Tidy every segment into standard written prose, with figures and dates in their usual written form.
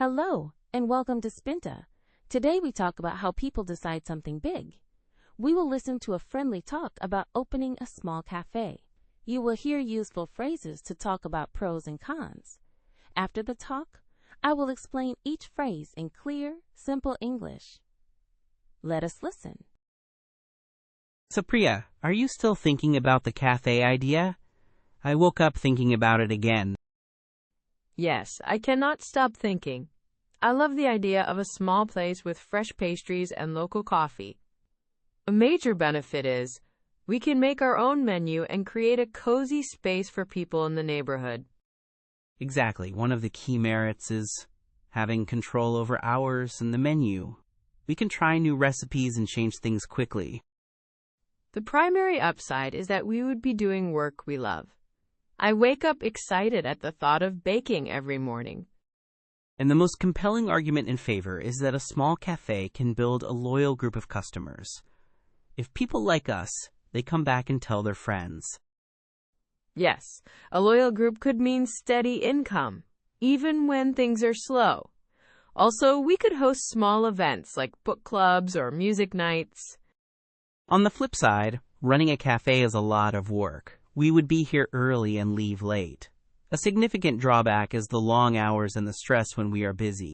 Hello, and welcome to Spinta. Today we talk about how people decide something big. We will listen to a friendly talk about opening a small cafe. You will hear useful phrases to talk about pros and cons. After the talk, I will explain each phrase in clear, simple English. Let us listen. So Priya, are you still thinking about the cafe idea? I woke up thinking about it again. Yes, I cannot stop thinking. I love the idea of a small place with fresh pastries and local coffee. A major benefit is we can make our own menu and create a cozy space for people in the neighborhood. Exactly. One of the key merits is having control over hours and the menu. We can try new recipes and change things quickly. The primary upside is that we would be doing work we love. I wake up excited at the thought of baking every morning. And the most compelling argument in favor is that a small cafe can build a loyal group of customers. If people like us, they come back and tell their friends. Yes, a loyal group could mean steady income, even when things are slow. Also, we could host small events like book clubs or music nights. On the flip side, running a cafe is a lot of work. We would be here early and leave late. A significant drawback is the long hours and the stress when we are busy.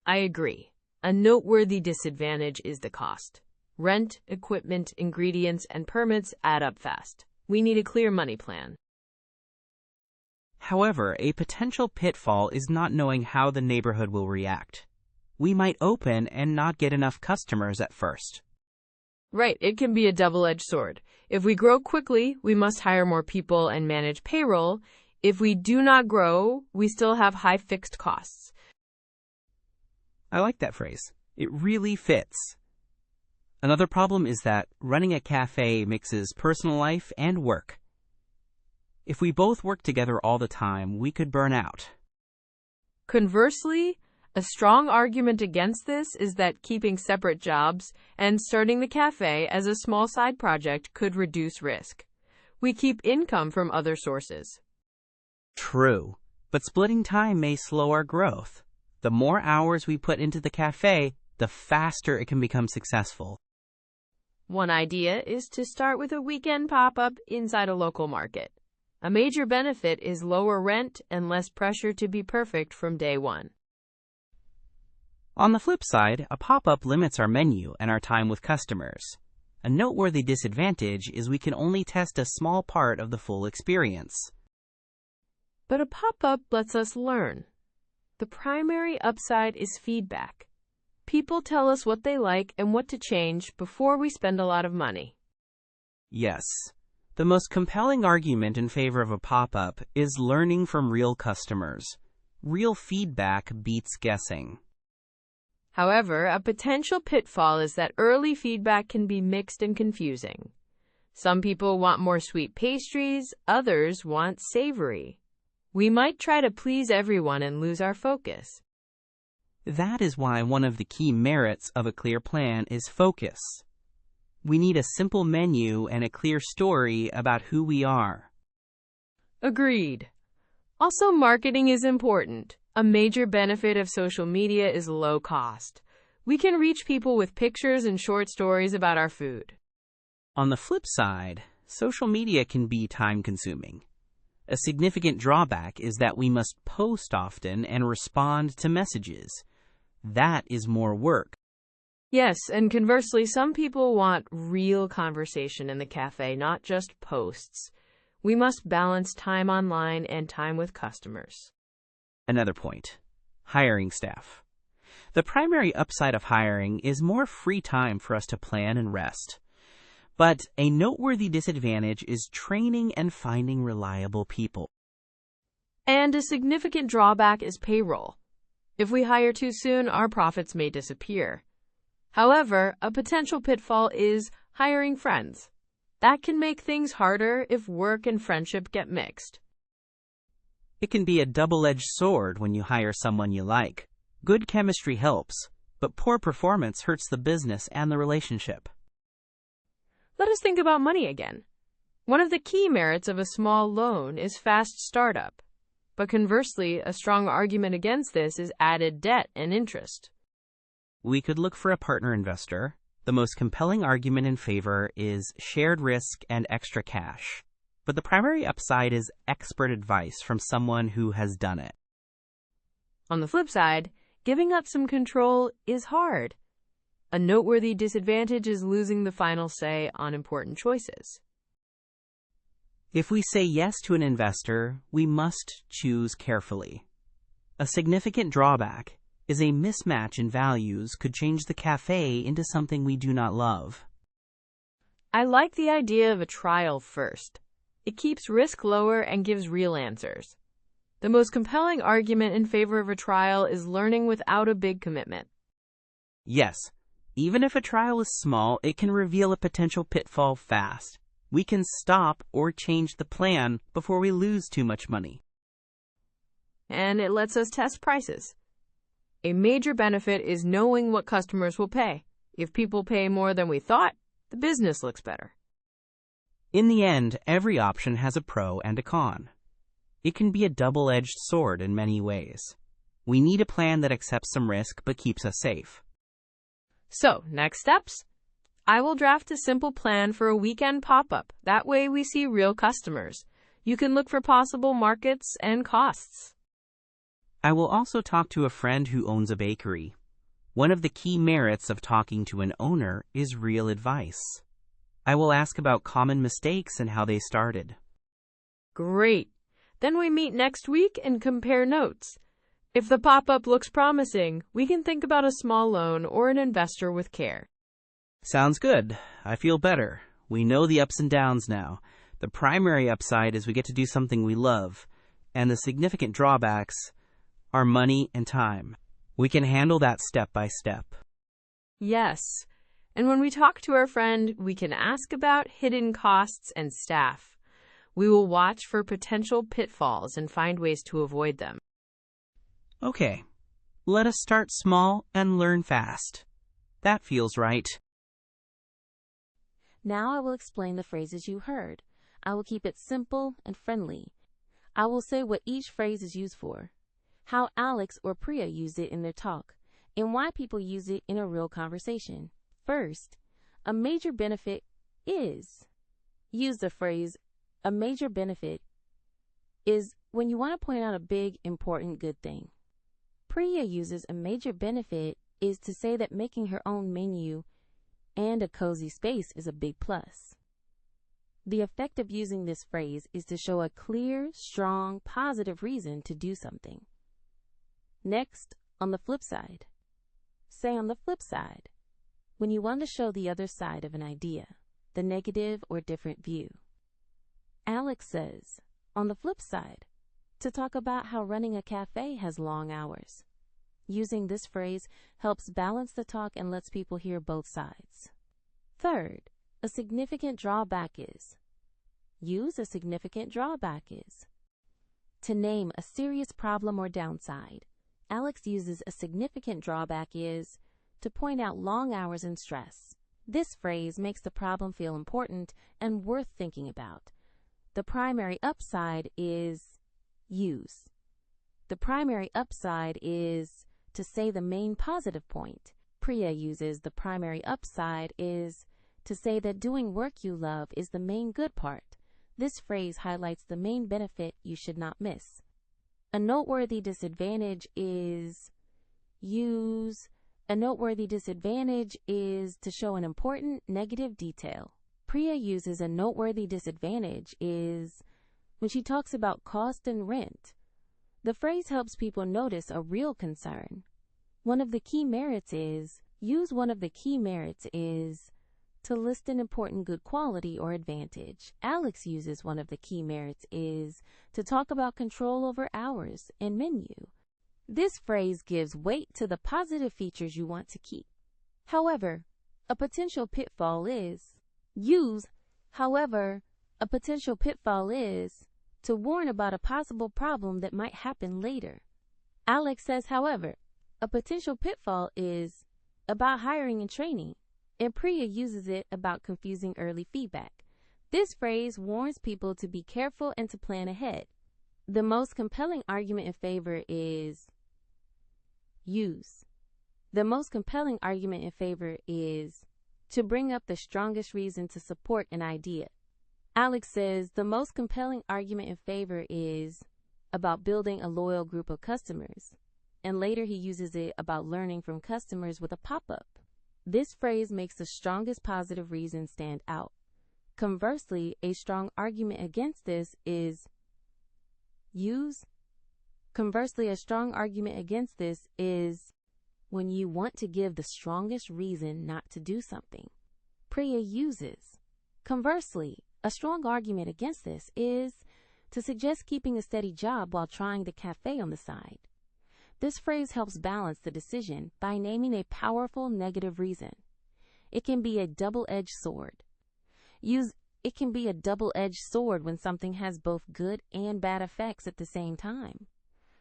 I agree. A noteworthy disadvantage is the cost. Rent, equipment, ingredients, and permits add up fast. We need a clear money plan. However, a potential pitfall is not knowing how the neighborhood will react. We might open and not get enough customers at first. Right, it can be a double-edged sword. If we grow quickly, we must hire more people and manage payroll. If we do not grow, we still have high fixed costs. I like that phrase. It really fits. Another problem is that running a cafe mixes personal life and work. If we both work together all the time, we could burn out. Conversely, a strong argument against this is that keeping separate jobs and starting the cafe as a small side project could reduce risk. We keep income from other sources. True, but splitting time may slow our growth. The more hours we put into the cafe, the faster it can become successful. One idea is to start with a weekend pop-up inside a local market. A major benefit is lower rent and less pressure to be perfect from day one. On the flip side, a pop-up limits our menu and our time with customers. A noteworthy disadvantage is we can only test a small part of the full experience. But a pop-up lets us learn. The primary upside is feedback. People tell us what they like and what to change before we spend a lot of money. Yes. The most compelling argument in favor of a pop-up is learning from real customers. Real feedback beats guessing. However, a potential pitfall is that early feedback can be mixed and confusing. Some people want more sweet pastries, others want savory. We might try to please everyone and lose our focus. That is why one of the key merits of a clear plan is focus. We need a simple menu and a clear story about who we are. Agreed. Also, marketing is important. A major benefit of social media is low cost. We can reach people with pictures and short stories about our food. On the flip side, social media can be time-consuming. A significant drawback is that we must post often and respond to messages. That is more work. Yes, and conversely, some people want real conversation in the cafe, not just posts. We must balance time online and time with customers. Another point, hiring staff. The primary upside of hiring is more free time for us to plan and rest. But a noteworthy disadvantage is training and finding reliable people. And a significant drawback is payroll. If we hire too soon, our profits may disappear. However, a potential pitfall is hiring friends. That can make things harder if work and friendship get mixed. It can be a double-edged sword when you hire someone you like. Good chemistry helps, but poor performance hurts the business and the relationship. Let us think about money again. One of the key merits of a small loan is fast startup. But conversely, a strong argument against this is added debt and interest. We could look for a partner investor. The most compelling argument in favor is shared risk and extra cash. But the primary upside is expert advice from someone who has done it. On the flip side, giving up some control is hard. A noteworthy disadvantage is losing the final say on important choices. If we say yes to an investor, we must choose carefully. A significant drawback is a mismatch in values could change the cafe into something we do not love. I like the idea of a trial first. It keeps risk lower and gives real answers. The most compelling argument in favor of a trial is learning without a big commitment. Yes, even if a trial is small, it can reveal a potential pitfall fast. We can stop or change the plan before we lose too much money. And it lets us test prices. A major benefit is knowing what customers will pay. If people pay more than we thought, the business looks better. In the end, every option has a pro and a con. It can be a double-edged sword in many ways. We need a plan that accepts some risk but keeps us safe. So, next steps? I will draft a simple plan for a weekend pop-up. That way we see real customers. You can look for possible markets and costs. I will also talk to a friend who owns a bakery. One of the key merits of talking to an owner is real advice. I will ask about common mistakes and how they started. Great. Then we meet next week and compare notes. If the pop-up looks promising, we can think about a small loan or an investor with care. Sounds good. I feel better. We know the ups and downs now. The primary upside is we get to do something we love, and the significant drawbacks are money and time. We can handle that step by step. Yes. And when we talk to our friend, we can ask about hidden costs and staff. We will watch for potential pitfalls and find ways to avoid them. Okay. Let us start small and learn fast. That feels right. Now I will explain the phrases you heard. I will keep it simple and friendly. I will say what each phrase is used for, how Alex or Priya used it in their talk, and why people use it in a real conversation. First, a major benefit is. Use the phrase, a major benefit is when you want to point out a big, important, good thing. Priya uses a major benefit is to say that making her own menu and a cozy space is a big plus. The effect of using this phrase is to show a clear, strong, positive reason to do something. Next, on the flip side. Say on the flip side, when you want to show the other side of an idea, the negative or different view. Alex says, on the flip side, to talk about how running a cafe has long hours. Using this phrase helps balance the talk and lets people hear both sides. Third, a significant drawback is. Use a significant drawback is. To name a serious problem or downside, Alex uses a significant drawback is to point out long hours and stress. This phrase makes the problem feel important and worth thinking about. The primary upside is use. The primary upside is to say the main positive point. Priya uses the primary upside is to say that doing work you love is the main good part. This phrase highlights the main benefit you should not miss. A noteworthy disadvantage is use. A noteworthy disadvantage is to show an important negative detail. Priya uses a noteworthy disadvantage is when she talks about cost and rent. The phrase helps people notice a real concern. One of the key merits is to list an important good quality or advantage. Alex uses one of the key merits is to talk about control over hours and menu. This phrase gives weight to the positive features you want to keep. However, a potential pitfall is a potential pitfall is to warn about a possible problem that might happen later. Alex says, however, a potential pitfall is about hiring and training, and Priya uses it about confusing early feedback. This phrase warns people to be careful and to plan ahead. The most compelling argument in favor is use. The most compelling argument in favor is to bring up the strongest reason to support an idea. Alex says the most compelling argument in favor is about building a loyal group of customers, and later he uses it about learning from customers with a pop-up. This phrase makes the strongest positive reason stand out. Conversely, a strong argument against this is use. Conversely, a strong argument against this is when you want to give the strongest reason not to do something. Priya uses. Conversely, a strong argument against this is to suggest keeping a steady job while trying the cafe on the side. This phrase helps balance the decision by naming a powerful negative reason. It can be a double-edged sword. It can be a double-edged sword when something has both good and bad effects at the same time.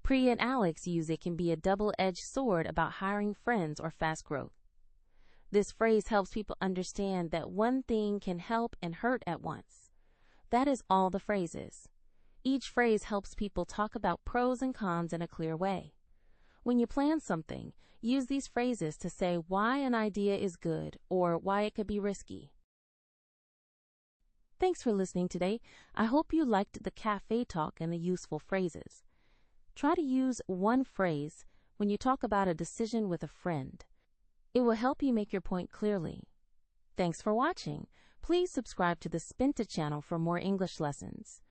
Priya and Alex use it can be a double-edged sword about hiring friends or fast growth. This phrase helps people understand that one thing can help and hurt at once. That is all the phrases. Each phrase helps people talk about pros and cons in a clear way. When you plan something, use these phrases to say why an idea is good or why it could be risky. Thanks for listening today. I hope you liked the cafe talk and the useful phrases. Try to use one phrase when you talk about a decision with a friend. It will help you make your point clearly. Thanks for watching. Please subscribe to the Spinta channel for more English lessons.